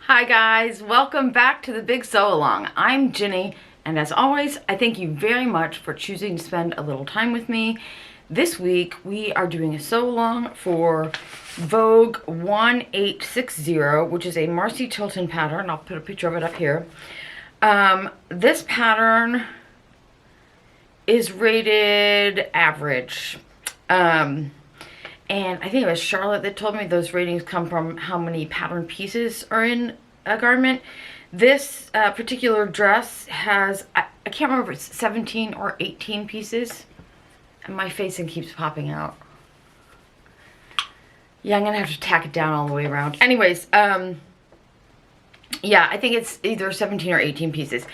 Hi guys, welcome back to the Big Sew Along. I'm Ginny, and as always, I thank you very much for choosing to spend a little time with me. This week, we are doing a sew along for Vogue 1860, which is a Marcy Tilton pattern. I'll put a picture of it up here. This pattern is rated average. And I think it was Charlotte that told me those ratings come from how many pattern pieces are in a garment. This particular dress has, I can't remember if it's 17 or 18 pieces. And my facing keeps popping out. Yeah, I'm going to have to tack it down all the way around. Anyways, yeah, I think it's either 17 or 18 pieces.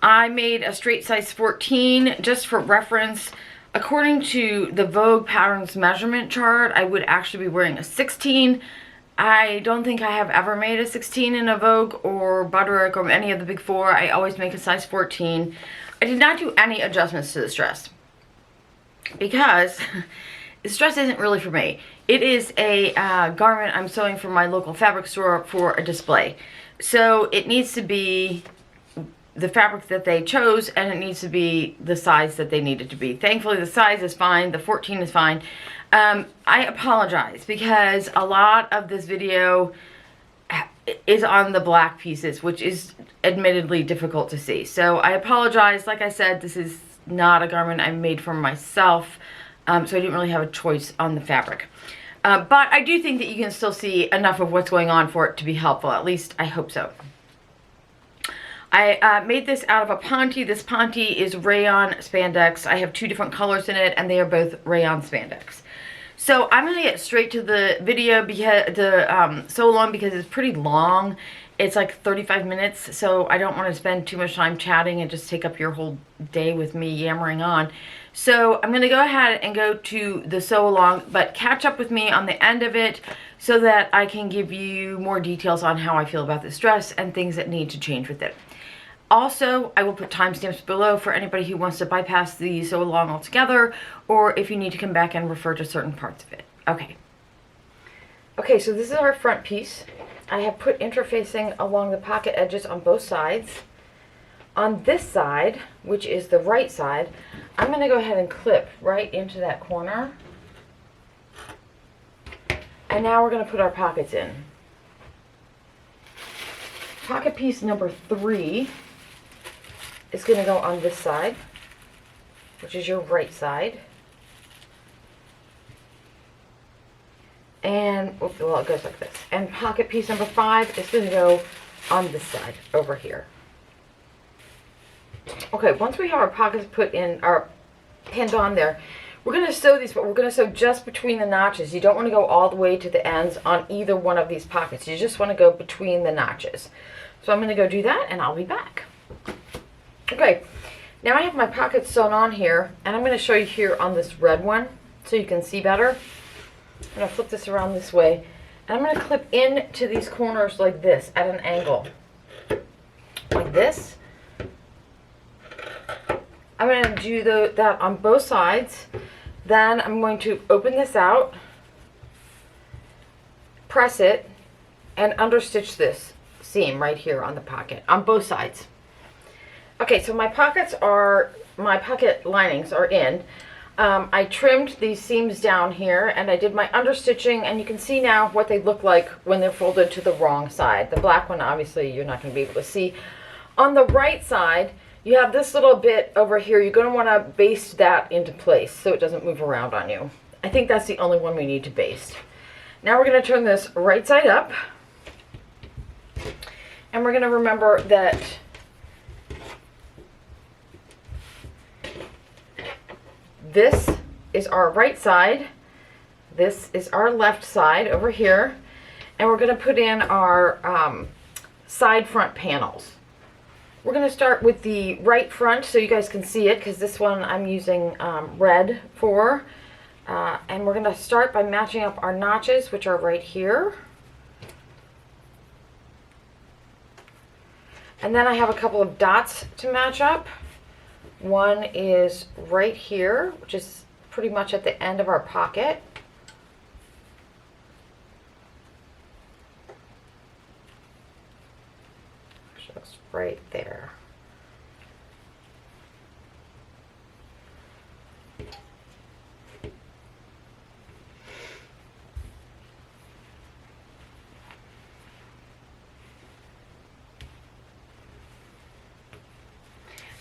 I made a straight size 14 just for reference. According to the Vogue patterns measurement chart, I would actually be wearing a 16. I don't think I have ever made a 16 in a Vogue or Butterick or any of the big four. I always make a size 14. I did not do any adjustments to this dress because this dress isn't really for me. It is a garment I'm sewing for my local fabric store for a display. So it needs to be the fabric that they chose, and it needs to be the size that they need it to be. Thankfully, the size is fine. The 14 is fine. I apologize because a lot of this video is on the black pieces, which is admittedly difficult to see. So I apologize. Like I said, this is not a garment I made for myself, so I didn't really have a choice on the fabric. But I do think that you can still see enough of what's going on for it to be helpful. At least I hope so. I made this out of a ponte. This ponte is rayon spandex. I have two different colors in it, and they are both rayon spandex. So I'm going to get straight to the video, because the sew along, because it's pretty long. It's like 35 minutes, so I don't want to spend too much time chatting and just take up your whole day with me yammering on. So I'm going to go ahead and go to the sew along, but catch up with me on the end of it so that I can give you more details on how I feel about this dress and things that need to change with it. Also, I will put timestamps below for anybody who wants to bypass the sew along altogether, or if you need to come back and refer to certain parts of it. Okay, so this is our front piece. I have put interfacing along the pocket edges on both sides. On this side, which is the right side, I'm going to go ahead and clip right into that corner. And now we're going to put our pockets in. Pocket piece number 3 is going to go on this side, which is your right side. And, well, it goes like this. And pocket piece number 5 is going to go on this side over here. Okay, once we have our pockets put in, or pinned on there, we're going to sew these, but we're going to sew just between the notches. You don't want to go all the way to the ends on either one of these pockets. You just want to go between the notches. So I'm going to go do that, and I'll be back. Okay, now I have my pockets sewn on here, and I'm going to show you here on this red one so you can see better. I'm going to flip this around this way, and I'm going to clip into these corners like this at an angle. Like this. I'm going to do that on both sides. Then I'm going to open this out, press it, and understitch this seam right here on the pocket on both sides. Okay, so my pocket linings are in. I trimmed these seams down here, and I did my understitching, and you can see now what they look like when they're folded to the wrong side. The black one, obviously, you're not going to be able to see. On the right side, you have this little bit over here. You're going to want to baste that into place so it doesn't move around on you. I think that's the only one we need to baste. Now we're going to turn this right side up. And we're going to remember that this is our right side, this is our left side over here, and we're going to put in our side front panels. We're going to start with the right front so you guys can see it, because this one I'm using red for. And we're going to start by matching up our notches, which are right here. And then I have a couple of dots to match up. One is right here, which is pretty much at the end of our pocket. Just right there.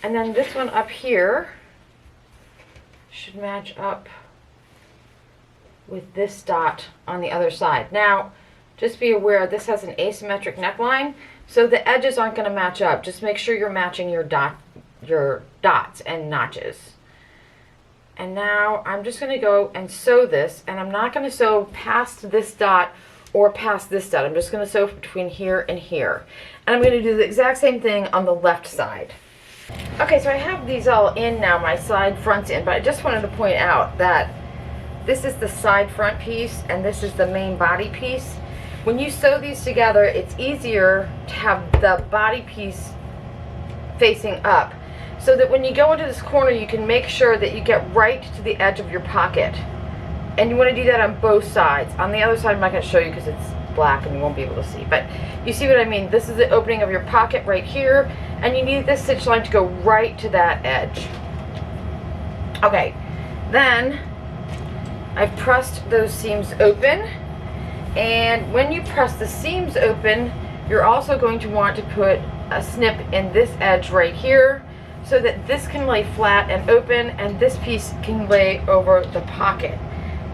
And then this one up here should match up with this dot on the other side. Now, just be aware this has an asymmetric neckline, so the edges aren't going to match up. Just make sure you're matching your dots and notches. And now I'm just going to go and sew this, and I'm not going to sew past this dot or past this dot. I'm just going to sew between here and here. And I'm going to do the exact same thing on the left side. Okay, so I have these all in now, my side fronts in, but I just wanted to point out that this is the side front piece and this is the main body piece. When you sew these together, it's easier to have the body piece facing up, so that when you go into this corner, you can make sure that you get right to the edge of your pocket. And you want to do that on both sides. On the other side, I'm not going to show you because it's black and you won't be able to see, but you see what I mean. This is the opening of your pocket right here, and you need this stitch line to go right to that edge. Okay, then I've pressed those seams open, and when you press the seams open, you're also going to want to put a snip in this edge right here so that this can lay flat and open and this piece can lay over the pocket.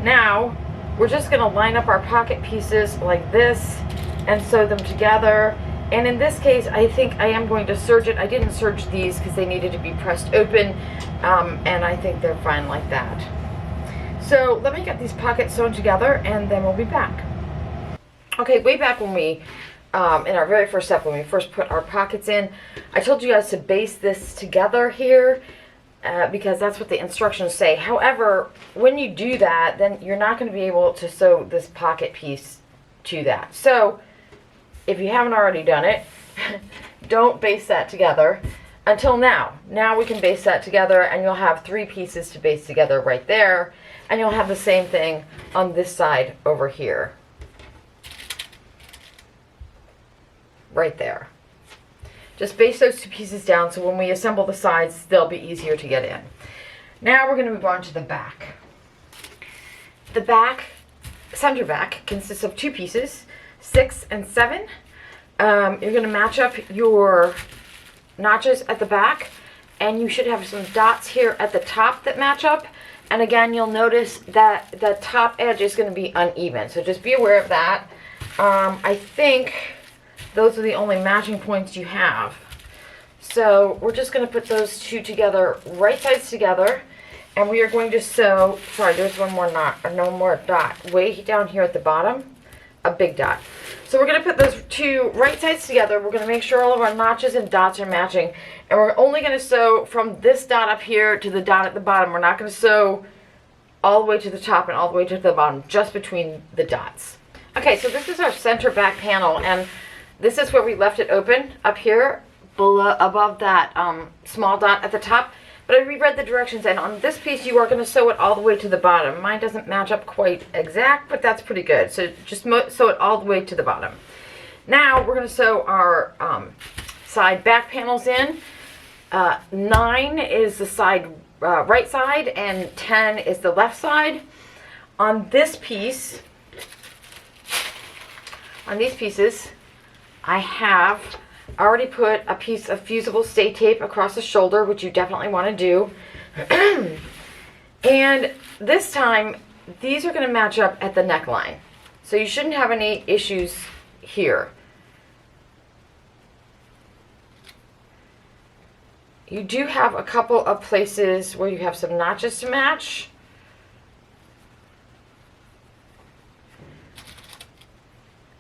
Now we're just going to line up our pocket pieces like this and sew them together. And in this case, I think I am going to serge it. I didn't serge these because they needed to be pressed open, and I think they're fine like that. So let me get these pockets sewn together and then we'll be back. Okay, way back when we, in our very first step, when we first put our pockets in, I told you guys to baste this together here because that's what the instructions say. However, when you do that, then you're not going to be able to sew this pocket piece to that. So if you haven't already done it, don't baste that together until now. Now we can baste that together and you'll have 3 pieces to baste together right there. And you'll have the same thing on this side over here. Right there. Just baste those 2 pieces down so when we assemble the sides, they'll be easier to get in. Now we're going to move on to the back. The back, center back, consists of 2 pieces, 6 and 7. You're going to match up your notches at the back, and you should have some dots here at the top that match up. And again, you'll notice that the top edge is going to be uneven, so just be aware of that. I think those are the only matching points you have. So we're just going to put those 2 together, right sides together, and we are going to sew, sorry, there's one more knot, or no more dot, way down here at the bottom, a big dot. So we're going to put those 2 right sides together. We're going to make sure all of our notches and dots are matching, and we're only going to sew from this dot up here to the dot at the bottom. We're not going to sew all the way to the top and all the way to the bottom, just between the dots. Okay, so this is our center back panel, and this is where we left it open, up here, below, above that small dot at the top. But I reread the directions, and on this piece, you are going to sew it all the way to the bottom. Mine doesn't match up quite exact, but that's pretty good. So just sew it all the way to the bottom. Now, we're going to sew our side back panels in. 9 is the side right side, and 10 is the left side. On this piece, on these pieces, I have already put a piece of fusible stay tape across the shoulder, which you definitely want to do. And this time, these are going to match up at the neckline. So you shouldn't have any issues here. You do have a couple of places where you have some notches to match.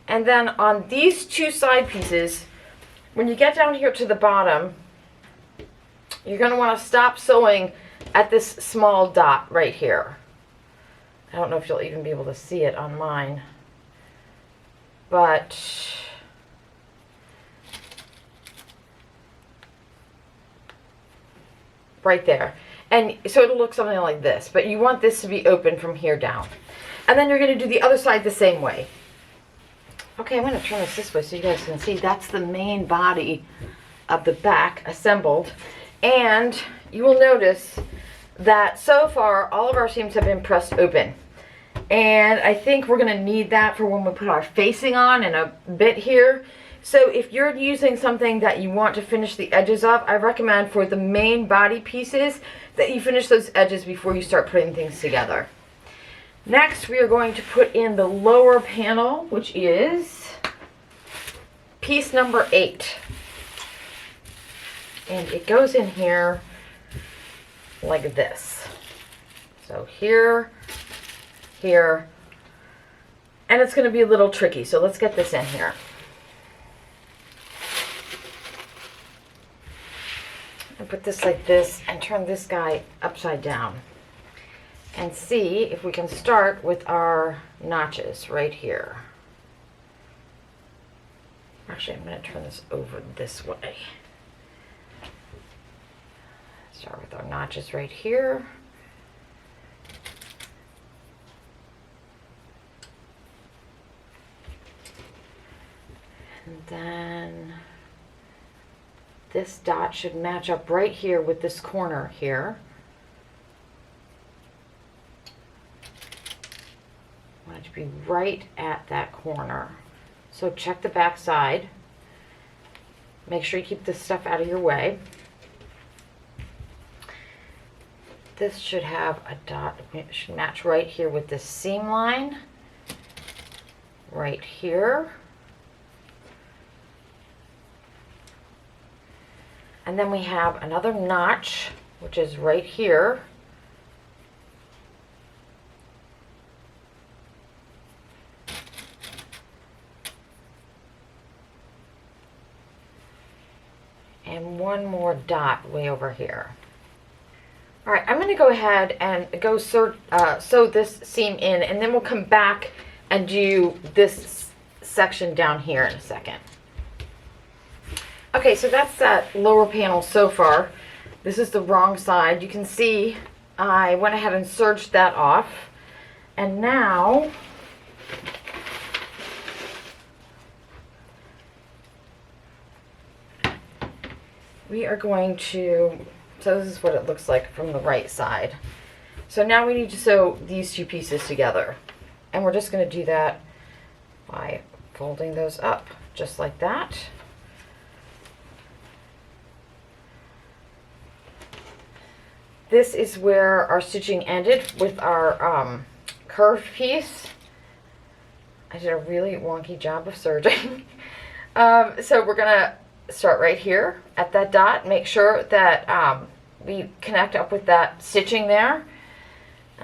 And then on these 2 side pieces, when you get down here to the bottom, you're going to want to stop sewing at this small dot right here. I don't know if you'll even be able to see it on mine, but right there. And so it'll look something like this, but you want this to be open from here down. And then you're going to do the other side the same way. Okay, I'm going to turn this way so you guys can see. That's the main body of the back assembled. And you will notice that so far all of our seams have been pressed open. And I think we're going to need that for when we put our facing on in a bit here. So if you're using something that you want to finish the edges of, I recommend for the main body pieces that you finish those edges before you start putting things together. Next, we are going to put in the lower panel, which is piece number 8. And it goes in here like this. So here, here, and it's going to be a little tricky. So let's get this in here. And put this like this and turn this guy upside down. And see if we can start with our notches right here. Actually, I'm going to turn this over this way. Start with our notches right here. And then this dot should match up right here with this corner here. I want it to be right at that corner. So check the back side. Make sure you keep this stuff out of your way. This should have a dot. It should match right here with this seam line. Right here. And then we have another notch, which is right here. And one more dot way over here. All right, I'm going to go ahead and go sew this seam in, and then we'll come back and do this section down here in a second. Okay, so that's that lower panel so far. This is the wrong side. You can see I went ahead and serged that off. And now we are going to, so this is what it looks like from the right side. So now we need to sew these two pieces together. And we're just going to do that by folding those up just like that. This is where our stitching ended with our curved piece. I did a really wonky job of serging. So we're gonna start right here at that dot. Make sure that we connect up with that stitching there.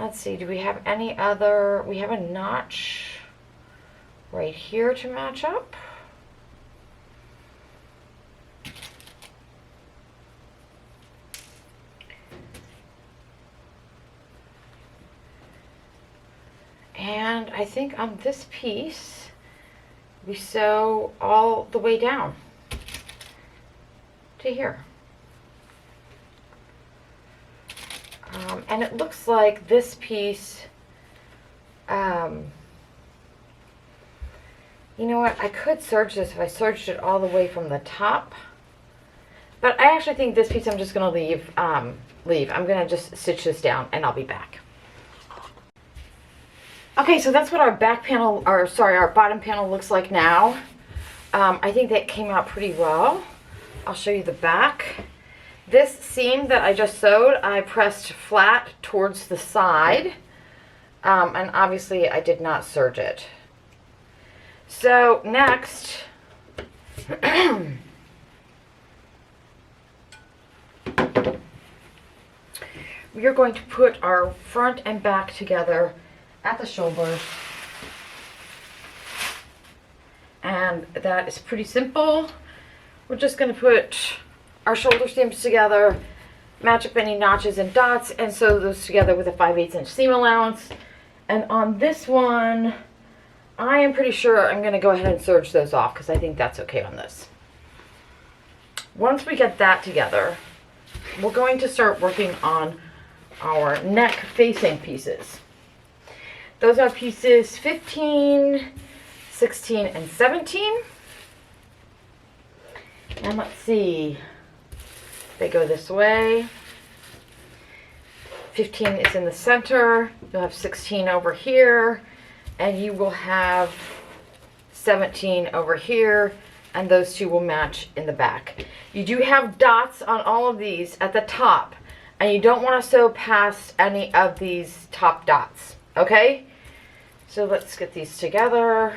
Let's see, do we have any other? We have a notch right here to match up. And I think on this piece, we sew all the way down to here. And it looks like this piece, you know what, I could serge this if I serged it all the way from the top. But I actually think this piece I'm just going to leave. I'm going to just stitch this down and I'll be back. Okay, so that's what our back panel, or sorry, our bottom panel looks like now. I think that came out pretty well. I'll show you the back. This seam that I just sewed, I pressed flat towards the side. And obviously I did not serge it. So next, we are going to put our front and back together at the shoulder, and that is pretty simple. We're just going to put our shoulder seams together, match up any notches and dots, and sew those together with a 5/8 inch seam allowance. And on this one, I am pretty sure I'm going to go ahead and serge those off because I think that's okay on this. Once we get that together, we're going to start working on our neck facing pieces. Those are pieces 15, 16 and 17. And let's see, they go this way. 15 is in the center. You'll have 16 over here, and you will have 17 over here, and those two will match in the back. You do have dots on all of these at the top, and you don't want to sew past any of these top dots, okay? So let's get these together.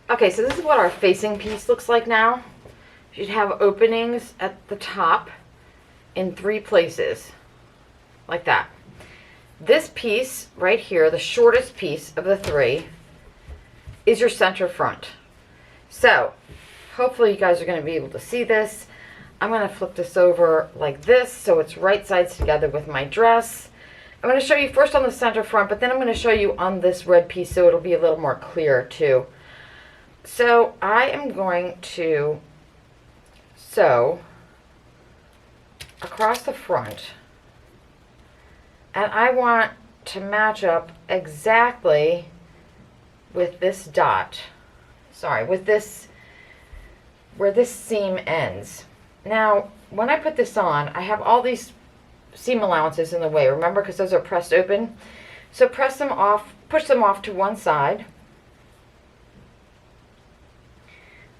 Okay, so this is what our facing piece looks like now. You should have openings at the top in 3 places, like that. This piece right here, the shortest piece of the 3, is your center front. So, hopefully you guys are going to be able to see this. I'm going to flip this over like this so it's right sides together with my dress. I'm going to show you first on the center front, but then I'm going to show you on this red piece so it'll be a little more clear too. So I am going to sew across the front, and I want to match up exactly with this dot, with this, where this seam ends. Now, when I put this on, I have all these seam allowances in the way, remember, because those are pressed open. So press them off, push them off to one side,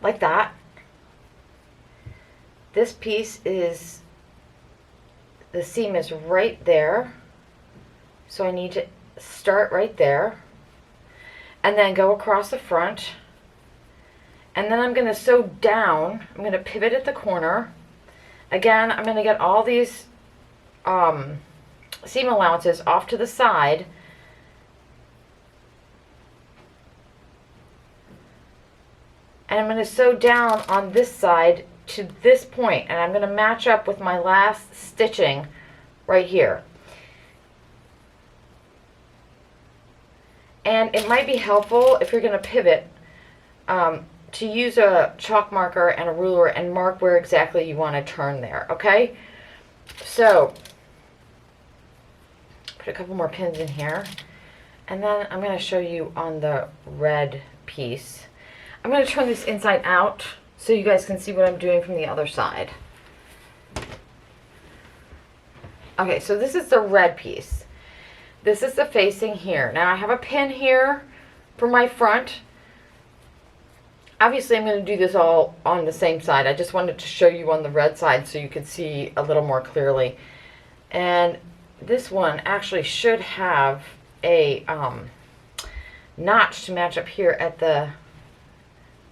like that. This piece is, the seam is right there, so I need to start right there and then go across the front, and then I'm going to sew down. I'm going to pivot at the corner. Again, I'm going to get all these seam allowances off to the side, and I'm going to sew down on this side to this point, and I'm going to match up with my last stitching right here. And it might be helpful if you're going to pivot to use a chalk marker and a ruler and mark where exactly you want to turn there, okay? So, put a couple more pins in here, and then I'm going to show you on the red piece. I'm going to turn this inside out so you guys can see what I'm doing from the other side. Okay, so this is the red piece. This is the facing here. Now I have a pin here for my front. Obviously I'm going to do this all on the same side. I just wanted to show you on the red side so you could see a little more clearly. And this one actually should have a notch to match up here at the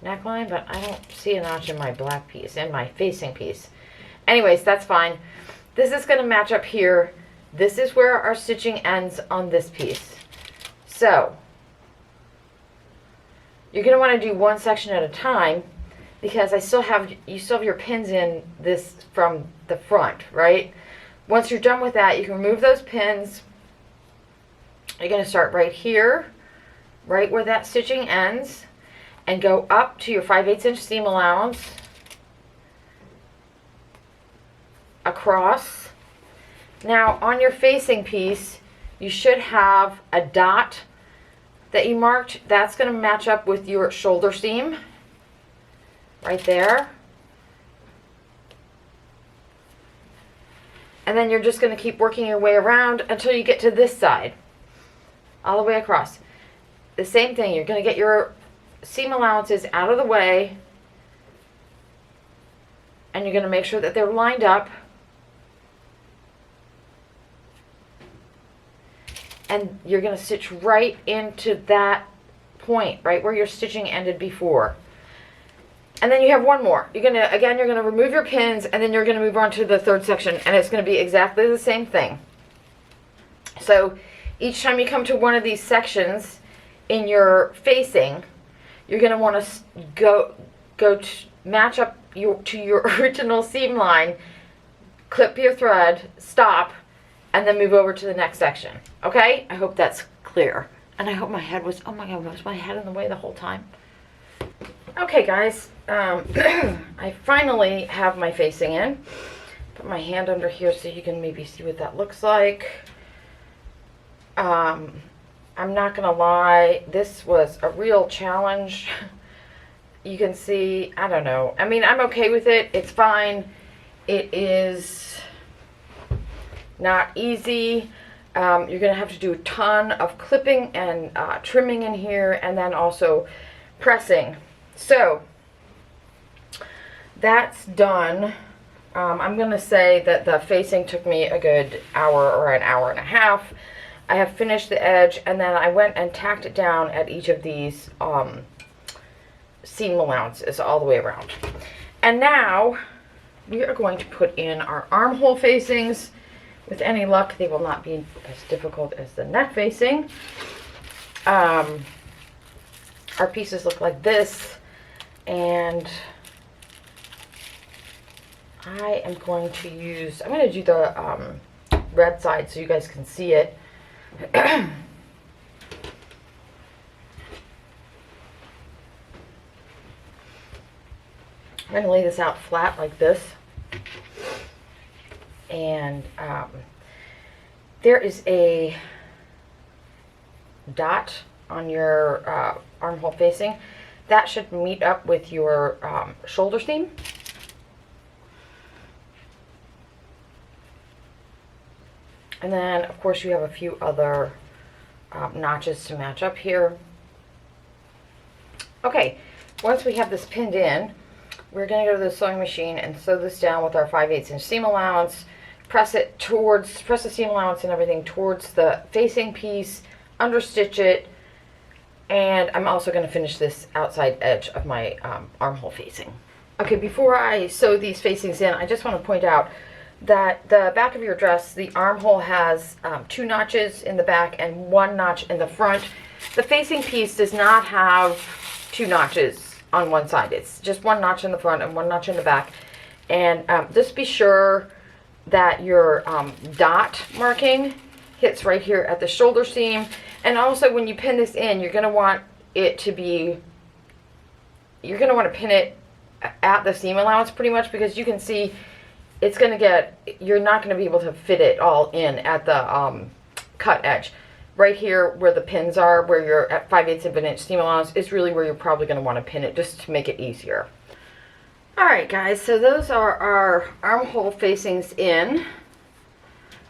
neckline, but I don't see a notch in my black piece, in my facing piece. Anyways, that's fine. This is going to match up here. This is where our stitching ends on this piece. So, you're going to want to do one section at a time, because you still have your pins in this from the front, right? Once you're done with that, you can remove those pins. You're going to start right here, right where that stitching ends, and go up to your 5/8 inch seam allowance, across. Now on your facing piece, you should have a dot that you marked. That's going to match up with your shoulder seam, right there. And then you're just going to keep working your way around until you get to this side, all the way across. The same thing, you're going to get your seam allowances out of the way, and you're going to make sure that they're lined up, and you're going to stitch right into that point, right where your stitching ended before. And then you have one more. You're going to remove your pins, and then you're going to move on to the third section, and it's going to be exactly the same thing. So each time you come to one of these sections in your facing, you're going to want to go to match up to your original seam line, clip your thread, stop, and then move over to the next section. Okay? I hope that's clear. And I hope my head was, oh my God, was my head in the way the whole time? Okay, guys, I finally have my facing in. Put my hand under here so you can maybe see what that looks like. I'm not gonna lie, this was a real challenge. You can see, I don't know. I mean, I'm okay with it. It's fine. It is not easy. You're going to have to do a ton of clipping and trimming in here, and then also pressing. So that's done. I'm going to say that the facing took me a good hour or an hour and a half. I have finished the edge, and then I went and tacked it down at each of these seam allowances all the way around. And now we are going to put in our armhole facings. With any luck, they will not be as difficult as the neck facing. Our pieces look like this, and I am going to use, I'm going to do the red side so you guys can see it. I'm going to lay this out flat like this. And there is a dot on your armhole facing. That should meet up with your shoulder seam. And then, of course, you have a few other notches to match up here. Okay, once we have this pinned in, we're going to go to the sewing machine and sew this down with our 5/8 inch seam allowance. Press the seam allowance and everything towards the facing piece, understitch it, and I'm also going to finish this outside edge of my armhole facing. Okay, before I sew these facings in, I just want to point out that the back of your dress, the armhole has 2 notches in the back and 1 notch in the front. The facing piece does not have 2 notches on one side. It's just 1 notch in the front and 1 notch in the back. And just be sure that your dot marking hits right here at the shoulder seam. And also when you pin this in, you're going to want it to be, you're going to want to pin it at the seam allowance pretty much, because you can see it's going to get, you're not going to be able to fit it all in at the cut edge. Right here where the pins are, where you're at 5/8 of an inch seam allowance, is really where you're probably going to want to pin it, just to make it easier. Alright guys, so those are our armhole facings in,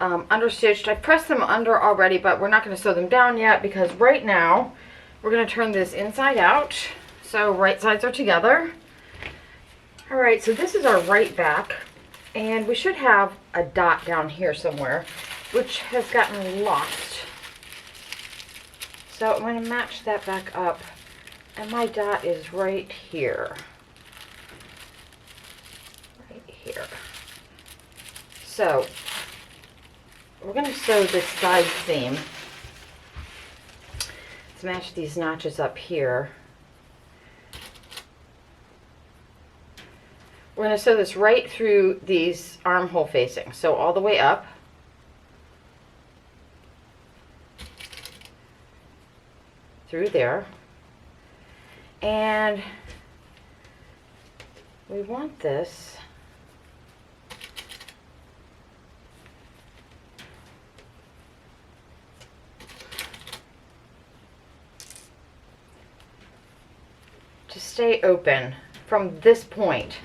understitched. I pressed them under already, but we're not going to sew them down yet, because right now we're going to turn this inside out. So right sides are together. Alright, so this is our right back, and we should have a dot down here somewhere, which has gotten lost. So I'm going to match that back up, and my dot is right here. Right here. So we're going to sew this side seam. Let's match these notches up here. We're going to sew this right through these armhole facings, so all the way up. Through there, and we want this to stay open from this point.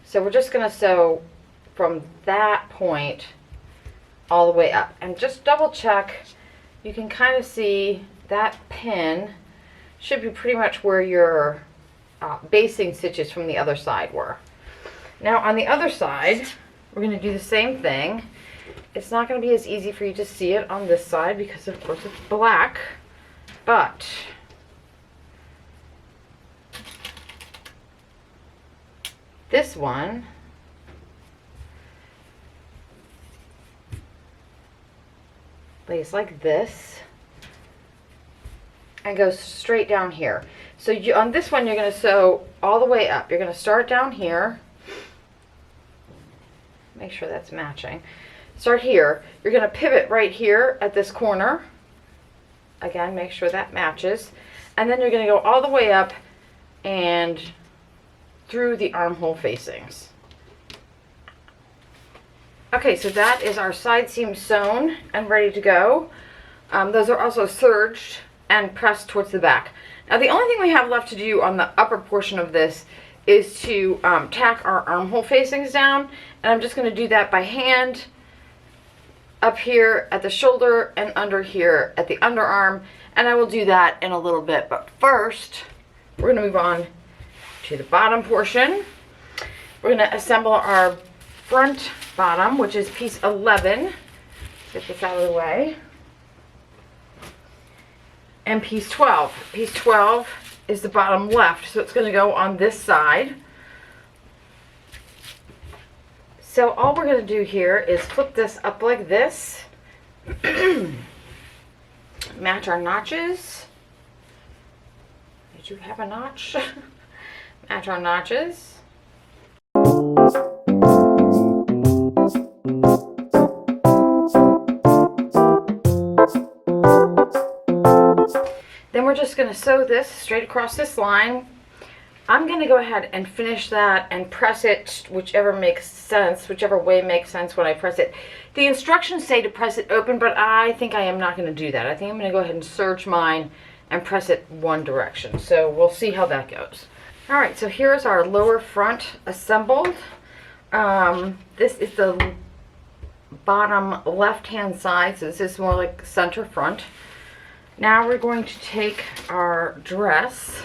So we're just going to sew from that point all the way up, and just double check. You can kind of see that pin should be pretty much where your basting stitches from the other side were. Now on the other side, we're going to do the same thing. It's not going to be as easy for you to see it on this side because of course it's black, but this one lays like this and goes straight down here. So on this one, you're going to sew all the way up. You're going to start down here. Make sure that's matching. Start here. You're going to pivot right here at this corner. Again, make sure that matches. And then you're going to go all the way up and through the armhole facings. Okay, so that is our side seam sewn and ready to go. Those are also serged and pressed towards the back. Now the only thing we have left to do on the upper portion of this is to tack our armhole facings down, and I'm just going to do that by hand up here at the shoulder and under here at the underarm, and I will do that in a little bit. But first, we're going to move on to the bottom portion. We're going to assemble our front bottom, which is piece 11. Get this out of the way. And piece 12. Piece 12 is the bottom left, so it's going to go on this side. So all we're going to do here is flip this up like this. Match our notches. Did you have a notch? Match our notches. Then we're just going to sew this straight across this line. I'm going to go ahead and finish that and press it whichever makes sense, whichever way makes sense when I press it. The instructions say to press it open, but I think I am not going to do that. I think I'm going to go ahead and serge mine and press it one direction. So we'll see how that goes. All right, so here's our lower front assembled. This is the bottom left-hand side, so this is more like center front. Now we're going to take our dress,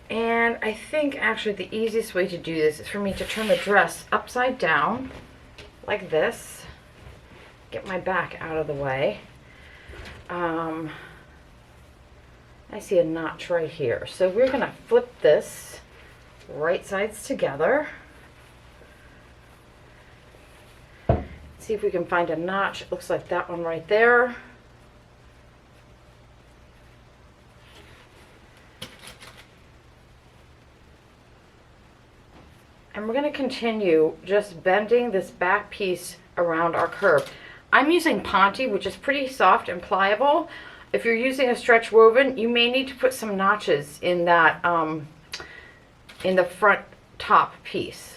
and I think actually the easiest way to do this is for me to turn the dress upside down like this. Get my back out of the way. I see a notch right here. So we're going to flip this right sides together. See if we can find a notch. It looks like that one right there. And we're going to continue just bending this back piece around our curve. I'm using Ponte, which is pretty soft and pliable. If you're using a stretch woven, you may need to put some notches in that, in the front top piece.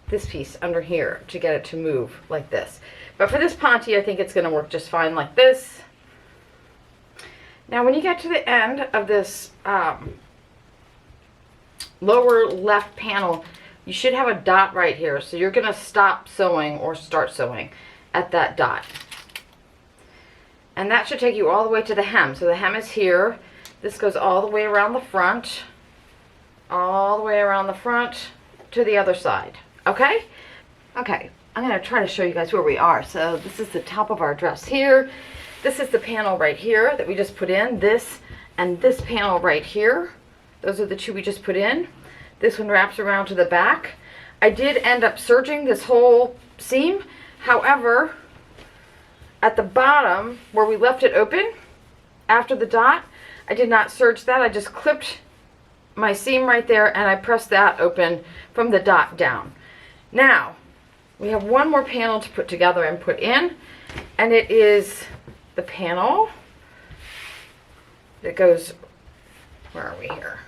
This piece under here to get it to move like this. But for this Ponte, I think it's going to work just fine like this. Now when you get to the end of this lower left panel, you should have a dot right here. So you're going to stop sewing or start sewing at that dot. And that should take you all the way to the hem. So the hem is here. This goes all the way around the front. All the way around the front to the other side. Okay? Okay, I'm going to try to show you guys where we are. So this is the top of our dress here. This is the panel right here that we just put in. This and this panel right here. Those are the two we just put in. This one wraps around to the back. I did end up serging this whole seam. However, at the bottom where we left it open after the dot, I did not serge that. I just clipped my seam right there and I pressed that open from the dot down. Now, we have one more panel to put together and put in, and it is the panel that goes, where are we here?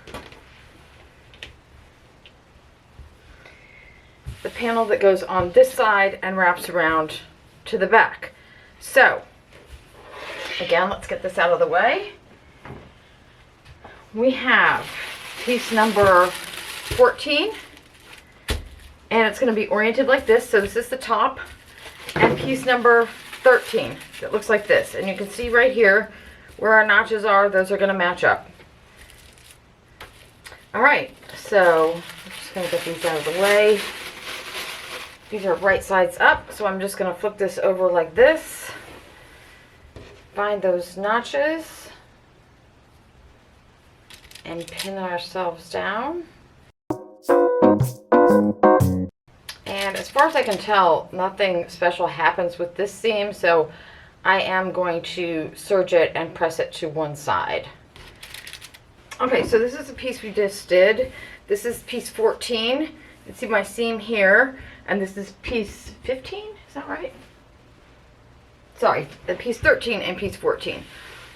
The panel that goes on this side and wraps around to the back. So, again, let's get this out of the way. We have piece number 14, and it's going to be oriented like this. So this is the top, and piece number 13 that looks like this. And you can see right here where our notches are. Those are going to match up. All right, so I'm just going to get these out of the way. These are right sides up, so I'm just going to flip this over like this. Find those notches and pin ourselves down. And as far as I can tell, nothing special happens with this seam, so I am going to serge it and press it to one side. Okay, so this is the piece we just did. This is piece 14. You can see my seam here, and this is piece 15, is that right? sorry, the piece 13 and piece 14.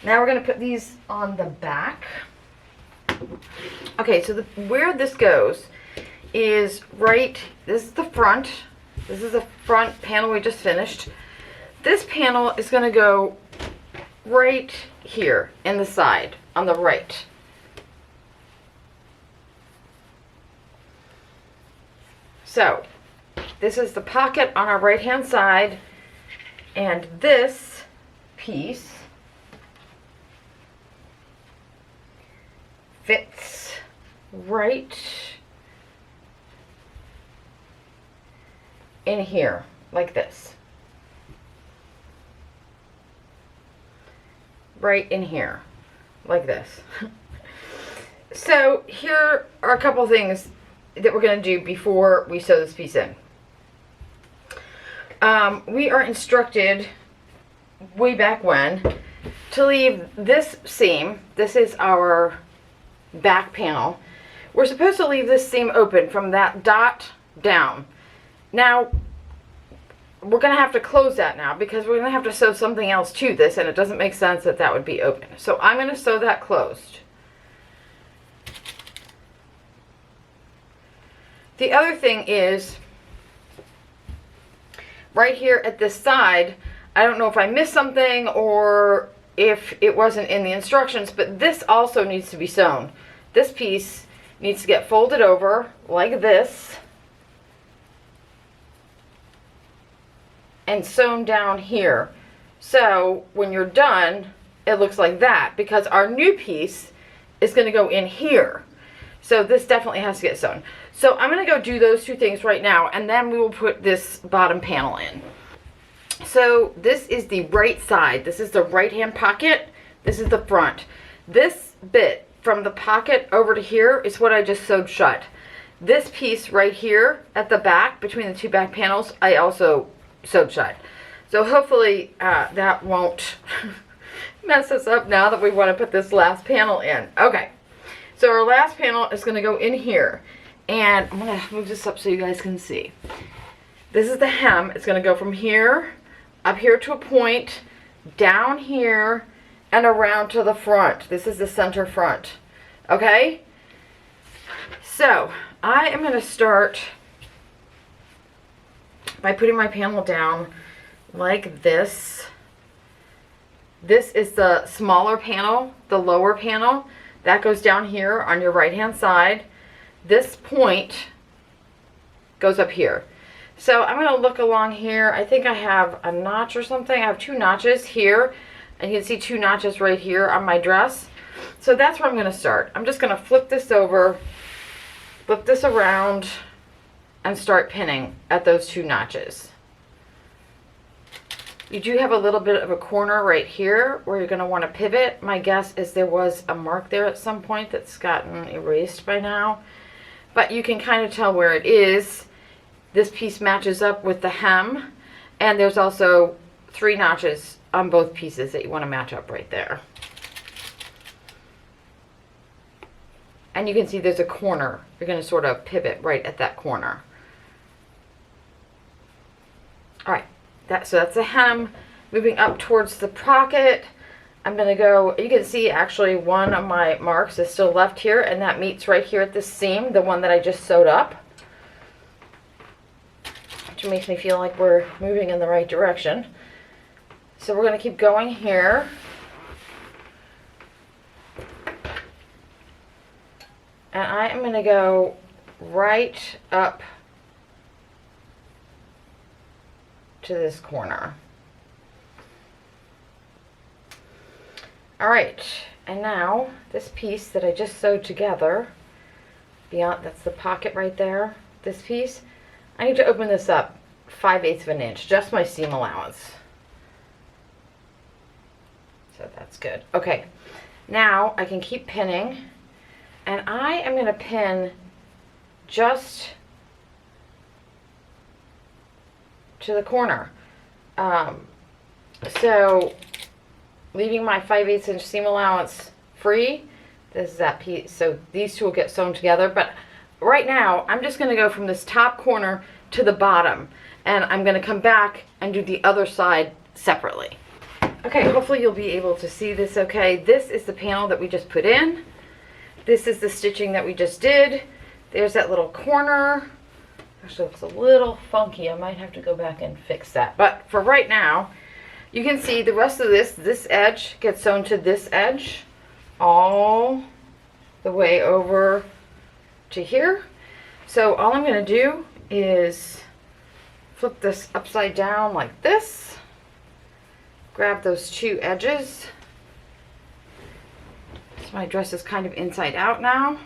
Now we're going to put these on the back. Okay, so where this goes is right, this is the front. This is the front panel we just finished. This panel is going to go right here in the side on the right. So this is the pocket on our right hand side, and this piece fits right in here like this. Right in here like this. So here are a couple things that we're going to do before we sew this piece in. We are instructed way back when to leave this seam. This is our back panel. We're supposed to leave this seam open from that dot down. Now we're going to have to close that now because we're going to have to sew something else to this, and it doesn't make sense that that would be open. So I'm going to sew that closed. The other thing is, right here at this side, I don't know if I missed something or if it wasn't in the instructions, but this also needs to be sewn. This piece needs to get folded over like this and sewn down here. So when you're done, it looks like that, because our new piece is going to go in here. So this definitely has to get sewn. So I'm going to go do those two things right now, and then we will put this bottom panel in. So this is the right side. This is the right hand pocket. This is the front. This bit from the pocket over to here is what I just sewed shut. This piece right here at the back, between the two back panels, I also sewed shut. So hopefully that won't mess us up now that we want to put this last panel in. Okay. So our last panel is going to go in here, and I'm going to move this up so you guys can see. This is the hem. It's going to go from here, up here to a point, down here, and around to the front. This is the center front. Okay? So I am going to start by putting my panel down like this. This is the smaller panel, the lower panel. That goes down here on your right hand side. This point goes up here. So I'm going to look along here. I think I have a notch or something. I have two notches here, and you can see two notches right here on my dress. So that's where I'm going to start. I'm just going to flip this over, flip this around, and start pinning at those two notches. You do have a little bit of a corner right here where you're going to want to pivot. My guess is there was a mark there at some point that's gotten erased by now. But you can kind of tell where it is. This piece matches up with the hem. And there's also 3 notches on both pieces that you want to match up right there. And you can see there's a corner. You're going to sort of pivot right at that corner. Alright. So that's the hem. Moving up towards the pocket, I'm going to go, you can see actually one of my marks is still left here, and that meets right here at this seam, the one that I just sewed up, which makes me feel like we're moving in the right direction. So we're going to keep going here. And I am going to go right up to this corner. Alright, and now this piece that I just sewed together, beyond, that's the pocket right there, this piece, I need to open this up 5/8 of an inch, just my seam allowance. So that's good. Okay, now I can keep pinning, and I am going to pin just to the corner. So leaving my 5/8 inch seam allowance free. This is that piece. So these two will get sewn together. But right now, I'm just going to go from this top corner to the bottom. And I'm going to come back and do the other side separately. Okay, hopefully you'll be able to see this okay. This is the panel that we just put in. This is the stitching that we just did. There's that little corner. Actually, it's a little funky. I might have to go back and fix that. But for right now, you can see the rest of this edge gets sewn to this edge all the way over to here. So all I'm going to do is flip this upside down like this. Grab those two edges. So my dress is kind of inside out now.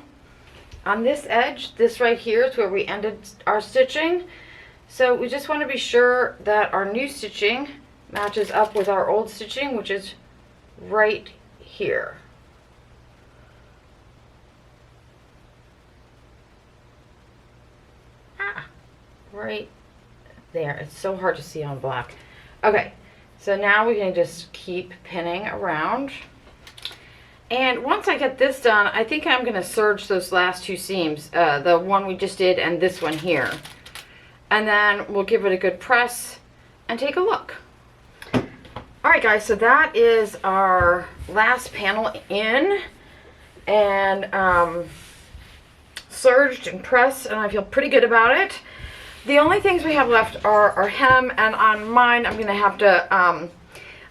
On this edge, this right here is where we ended our stitching. So we just want to be sure that our new stitching matches up with our old stitching, which is right here. Right there. It's so hard to see on black. Okay, so now we can just keep pinning around. And once I get this done, I think I'm going to serge those last two seams, the one we just did and this one here. And then we'll give it a good press and take a look. Alright guys, so that is our last panel in and serged and pressed, and I feel pretty good about it. The only things we have left are our hem, and on mine I'm going to have to,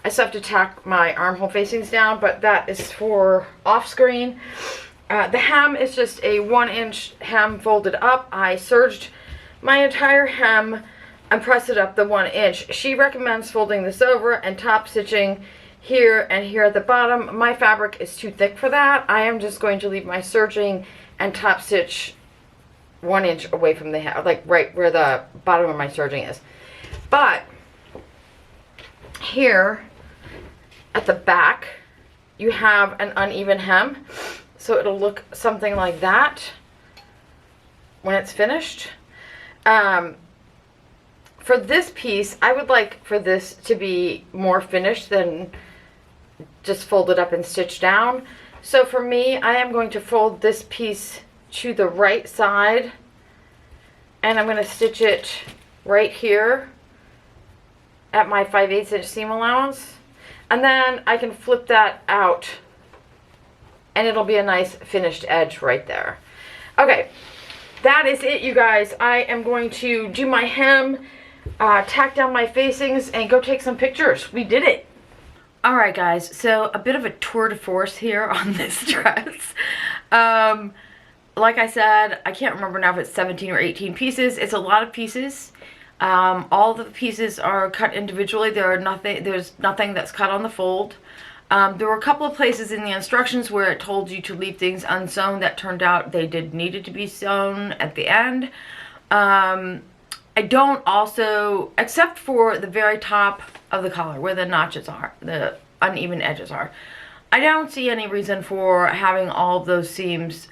I still have to tack my armhole facings down, but that is for off screen. The hem is just a 1-inch hem folded up. I serged my entire hem and pressed it up the 1 inch. She recommends folding this over and top stitching here and here at the bottom. My fabric is too thick for that. I am just going to leave my serging and top stitch 1 inch away from the hem, like right where the bottom of my serging is. But here at the back, you have an uneven hem, so it'll look something like that when it's finished. For this piece, I would like for this to be more finished than just folded up and stitched down. So for me, I am going to fold this piece to the right side, and I'm going to stitch it right here at my 5/8 inch seam allowance, and then I can flip that out and it'll be a nice finished edge right there. Okay, that is it, you guys. I am going to do my hem, tack down my facings, and go take some pictures. We did it. Alright guys, so a bit of a tour de force here on this dress. Like I said, I can't remember now if it's 17 or 18 pieces. It's a lot of pieces. All the pieces are cut individually. There's nothing that's cut on the fold. There were a couple of places in the instructions where it told you to leave things unsewn. That turned out they needed to be sewn at the end. I don't also, except for the very top of the collar where the notches are, the uneven edges are, I don't see any reason for having all of those seams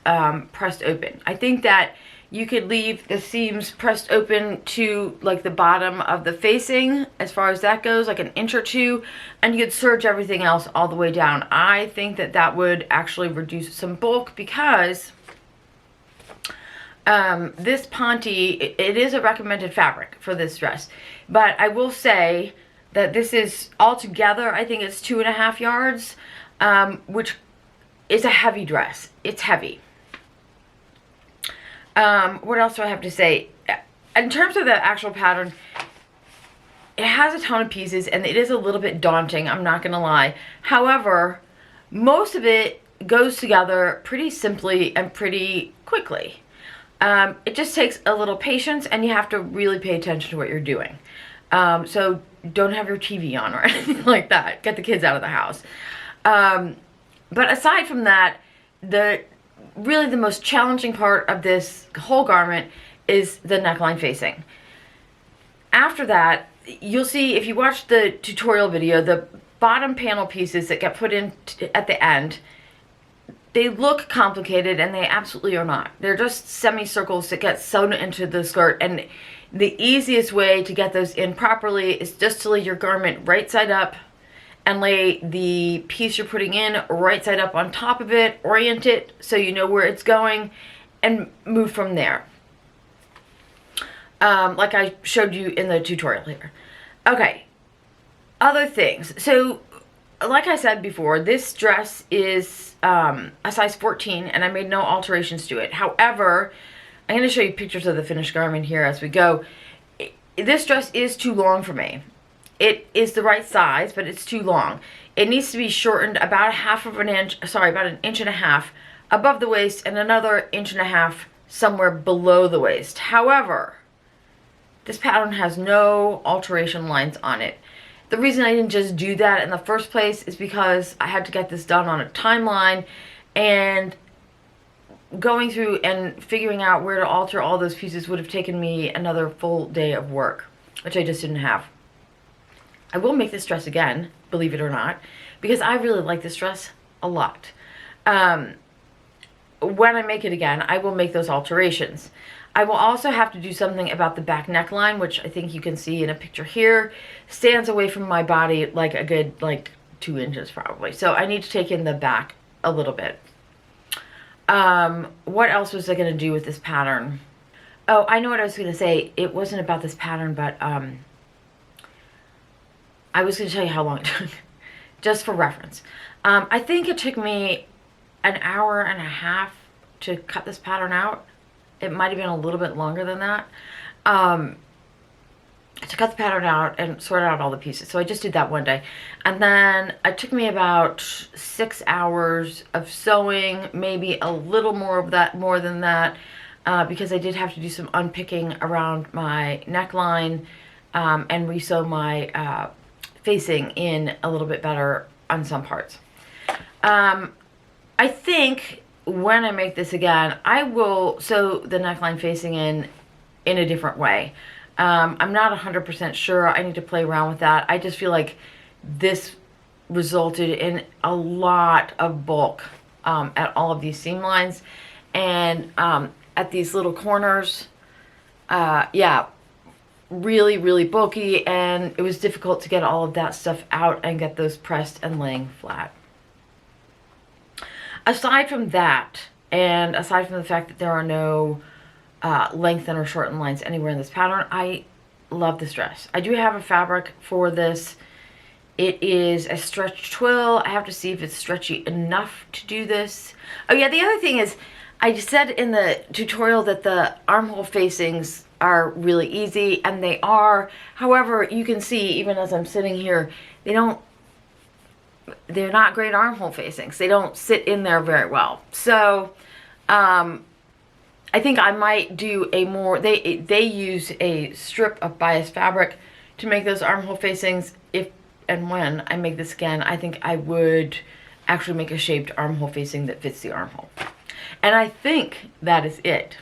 pressed open. I think that you could leave the seams pressed open to like the bottom of the facing, as far as that goes, like 1 inch or 2, and you could serge everything else all the way down. I think that that would actually reduce some bulk, because this Ponte, it is a recommended fabric for this dress, but I will say that this is altogether, I think it's 2.5 yards, which is a heavy dress. It's heavy. What else do I have to say? In terms of the actual pattern, it has a ton of pieces and it is a little bit daunting, I'm not gonna lie. However, most of it goes together pretty simply and pretty quickly. It just takes a little patience, and you have to really pay attention to what you're doing. So don't have your TV on or anything like that. Get the kids out of the house. But aside from that, really the most challenging part of this whole garment is the neckline facing. After that, you'll see, if you watch the tutorial video, the bottom panel pieces that get put in at the end, they look complicated, and they absolutely are not. They're just semicircles that get sewn into the skirt, and the easiest way to get those in properly is just to lay your garment right side up and lay the piece you're putting in right side up on top of it, orient it so you know where it's going, and move from there. Like I showed you in the tutorial here. Okay, Other things. So, like I said before, this dress is a size 14, and I made no alterations to it. However, I'm going to show you pictures of the finished garment here as we go. This dress is too long for me. It is the right size, but it's too long. It needs to be shortened about about an inch and a half above the waist and another inch and a half somewhere below the waist. However, this pattern has no alteration lines on it. The reason I didn't just do that in the first place is because I had to get this done on a timeline, and going through and figuring out where to alter all those pieces would have taken me another full day of work, which I just didn't have. I will make this dress again, believe it or not, because I really like this dress a lot. When I make it again, I will make those alterations. I will also have to do something about the back neckline, which I think you can see in a picture here. Stands away from my body like a good, 2 inches probably. So I need to take in the back a little bit. What else was I going to do with this pattern? Oh, I know what I was going to say. It wasn't about this pattern, but I was going to tell you how long it took, just for reference. I think it took me an hour and a half to cut this pattern out. It might have been a little bit longer than that. To cut the pattern out and sort out all the pieces. So I just did that one day. And then it took me about 6 hours of sewing, maybe a little more than that, because I did have to do some unpicking around my neckline and re-sew my facing in a little bit better on some parts. I think when I make this again, I will sew the neckline facing in a different way. I'm not 100% sure. I need to play around with that. I just feel like this resulted in a lot of bulk at all of these seam lines, and at these little corners, yeah, really, really bulky, and it was difficult to get all of that stuff out and get those pressed and laying flat. Aside from that, and aside from the fact that there are no lengthen or shorten lines anywhere in this pattern, I love this dress. I do have a fabric for this. It is a stretch twill. I have to see if it's stretchy enough to do this. Oh yeah, the other thing is, I said in the tutorial that the armhole facings are really easy, and they are. However, you can see, even as I'm sitting here, they're not great armhole facings. They don't sit in there very well. So, I think I might do a more, they use a strip of bias fabric to make those armhole facings. If and when I make this again, I think I would actually make a shaped armhole facing that fits the armhole. And I think that is it.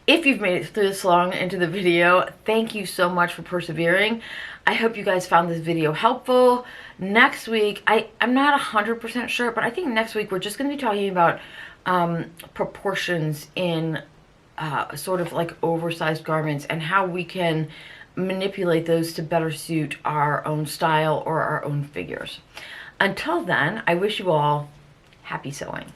If you've made it through this long into the video, thank you so much for persevering. I hope you guys found this video helpful. Next week, I'm not 100% sure, but I think next week we're just going to be talking about proportions in sort of like oversized garments and how we can manipulate those to better suit our own style or our own figures. Until then, I wish you all happy sewing.